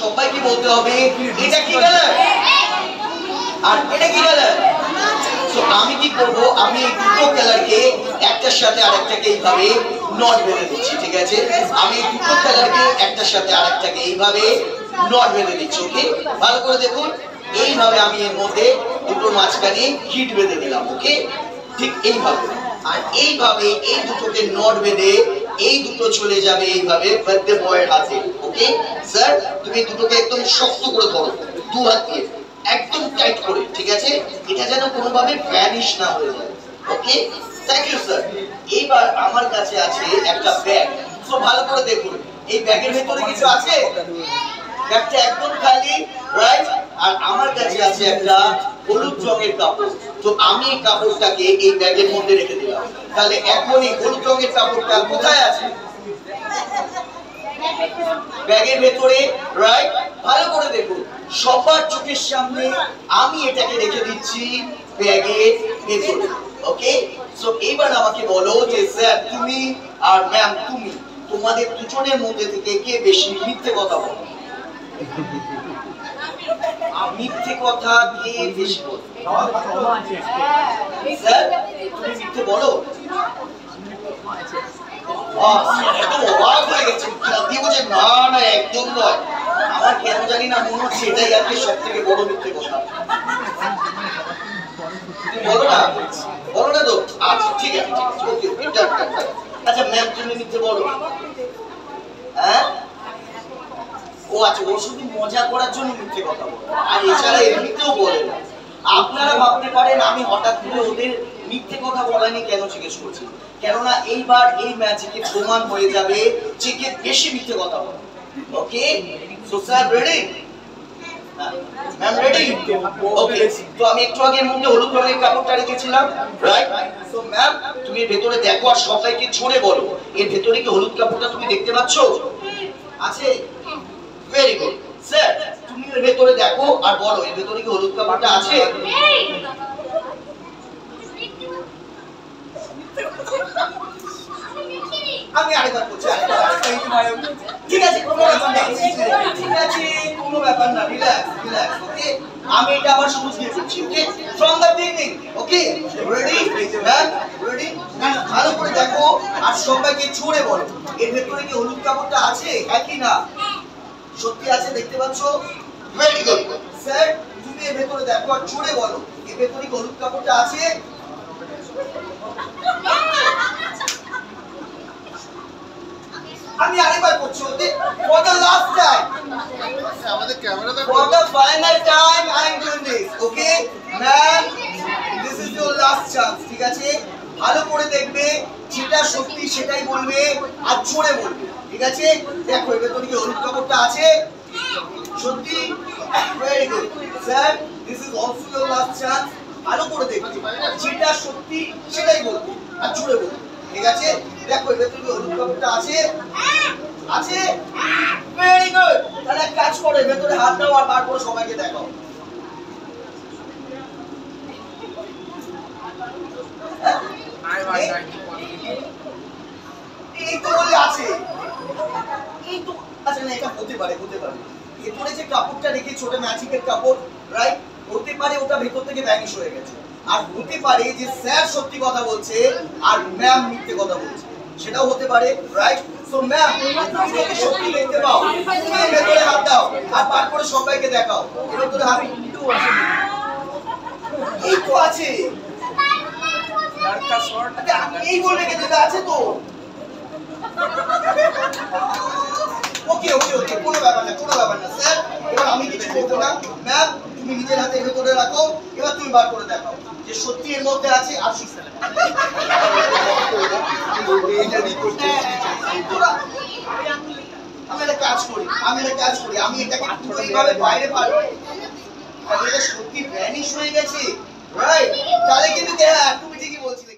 সবাইকে বলতে হবে এটা কি কালার আর এটা কি কালার। সো আমি কি করব, আমি এই দুটো কালারকে একটার সাথে আরেকটাকে এইভাবে নট বেঁধে দিচ্ছি, ঠিক আছে। আমি এই দুটো কালারকে একটার সাথে আরেকটাকে এইভাবে নট বেঁধে দিচ্ছি। ওকে, ভালো করে দেখুন, এইভাবে আমি এর মধ্যে দুটোর মাঝখানে হিট বেঁধে দিলাম। ওকে, ঠিক এইভাবে। আর এইভাবে এই দুটোকে নট বেঁধে এই দুটো চলে যাবে এইভাবে বার্থডে বয়ের হাতে। ওকে স্যার, তুমি দুটোকে একদম শক্ত করে ধরো, দু হাত দিয়ে একদম টাইট করে, ঠিক আছে। এটা যেন কোনোভাবে ভ্যানিশ না হয়ে যায়। ওকে, থ্যাংক ইউ স্যার। এইবার আমার কাছে আছে একটা ব্যাগ। সো ভালো করে দেখুন, এই ব্যাগের ভেতরে কিছু আছে? ব্যাগটা একদম খালি, রাইট। আর আমার কাছে আছে একটা হলুদ রঙের কাপড়। তো আমি এই কাপড়টাকে এই ব্যাগের মধ্যে রেখে দিলাম। তাহলে এখন এই হলুদ রঙের কাপড়টা কোথায় আছে? ব্যাগের ভেতরে, রাইট। ভালো করে দেখুন, সবার চোখের সামনে আমি এটাকে রেখে দিচ্ছি ব্যাগের ভেতরে। ওকে, সো এইবার আমাকে বলো যে স্যার তুমি আর ম্যাম তুমি, তোমাদের দুজনের মধ্যে থেকে কে বেশি মিথ্যে কথা বলে? মিথ্যে কথা কে বেশি বলে? স্যার তুমি মিথ্যে বলো? একদম অবাক হয়ে গেছে, না না একদম নয়। আমার কেন জানি না মনে হচ্ছে এটাই আর কি সব থেকে বড় মিথ্যে কথা। বলো না, বলো না তো। আচ্ছা ঠিক আছে, ঠিক আছে, ওকে। আচ্ছা ম্যাম তুমি মিথ্যে বলো? হ্যাঁ, ও আচ্ছা, ও শুধু মজা করার জন্য মিথ্যে কথা বলে, আর এছাড়া এমনিতেও বলে না। আপনারা ভাবতে পারেন আমি হঠাৎ করে ওদের মিথ্যে কথা বলানি কেন জিজ্ঞেস করছি, কেননা এইবার এই ম্যাচে প্রমাণ হয়ে যাবে যে কে বেশি মিথ্যে কথা বলে। Okay, so sir ready? Ma'am ready? Okay, তো আমি একটু আগে এর মধ্যে হলুদ রঙের কাপড়টা রেখেছিলাম, রাইট। সো ম্যাম তুমি এর ভেতরে দেখো আর সবাইকে ছুঁড়ে বলো এর ভেতরে কি হলুদ কাপড়টা তুমি দেখতে পাচ্ছ? আছে? Very good. স্যার তুমি এর ভেতরে দেখো আর বলো এর ভেতরে কি হলুদ কাপড়টা আছে? আমি আরেকবার বলছি, ঠিক আছে কোনো ব্যাপার না, ঠিক আছে কোনো ব্যাপার না, রিল্যাক্স রিল্যাক্স। ওকে, আমি এটা আবার শুরু দিয়ে করছি। Okay, from the beginning. Okay, ready ma'am? Ready? ভালো করে দেখো আর সবাইকে ছুঁড়ে বলো এর ভেতরে কি হলুদ কাপড়টা আছে, হ্যাঁ কি না? সত্যি আছে, দেখতে পাচ্ছ? Very good. স্যার তুমি এর ভেতরে দেখো আর ছুঁড়ে বলো এর ভেতরে কি হলুদ কাপড়টা আছে? আমি আরেকবার করছি, ওকে, ফর দ্য লাস্ট টাইম, আমাদের ক্যামেরাতে for the final time I am doing this. Okay ma'am, this is your last chance, ঠিক আছে। ভালো করে দেখবে, যেটা সত্যি সেটাই বলবে আর ছুঁড়ে বলবে, ঠিক আছে। দেখো এর ভেতরে কি হলুদ কাপড়টা আছে? সত্যি? Very good sir, this is also your last chance. ভালো করে দেখবে, যেটা সত্যি সেটাই বলবে আর ছুঁড়ে বলবে, ঠিক আছে। দেখো এর ভেতরে কি হলুদ কাপড়টা আছে? আছে? Very good. তাহলে এক কাজ করো, এর ভেতরে হাত দাও আর বার করে সবাইকে দেখাও। এই তো বলে আছে, এই তো। আচ্ছা না, এটা হতে পারে, হতে পারে ভেতরে যে কাপড়টা রেখে ছোট ম্যাজিকের কাপড়, রাইট, হতে পারে ওটা ভেতর থেকে ভ্যানিশ হয়ে গেছে। আর হতে পারে যে স্যার সত্যি কথা বলছে আর ম্যাম মিথ্যে কথা বলছে, সেটাও হতে পারে, রাইট। সো ম্যাম তুমি যদি সত্যি দেখতে পাও তুমি ভেতরে হাত দাও আর বার করে সবাইকে দেখাও এর ভেতরে হাত। এই তো আছে, লড়কা শর্ট, আমি এই বলে রেখে দিতে আছে তো। ওকে ওকে ওকে, কোনো ব্যাপার না, কোনো ব্যাপার না স্যার। এবার আমি কিছু বলবো না। ম্যাম তুমি নিজের হাতে ভেতরে রাখো, এবার তুমি বার করে দেখাও যে সত্যি এর মধ্যে আছে আর আমি একটা কাজ করি, আমি এটাকে এইভাবে বাইরে পারবো, এটা সত্যি ভ্যানিশ হয়ে গেছে, রাইট। তাহলে কিন্তু হ্যাঁ তুমি ঠিকই বলছিলে।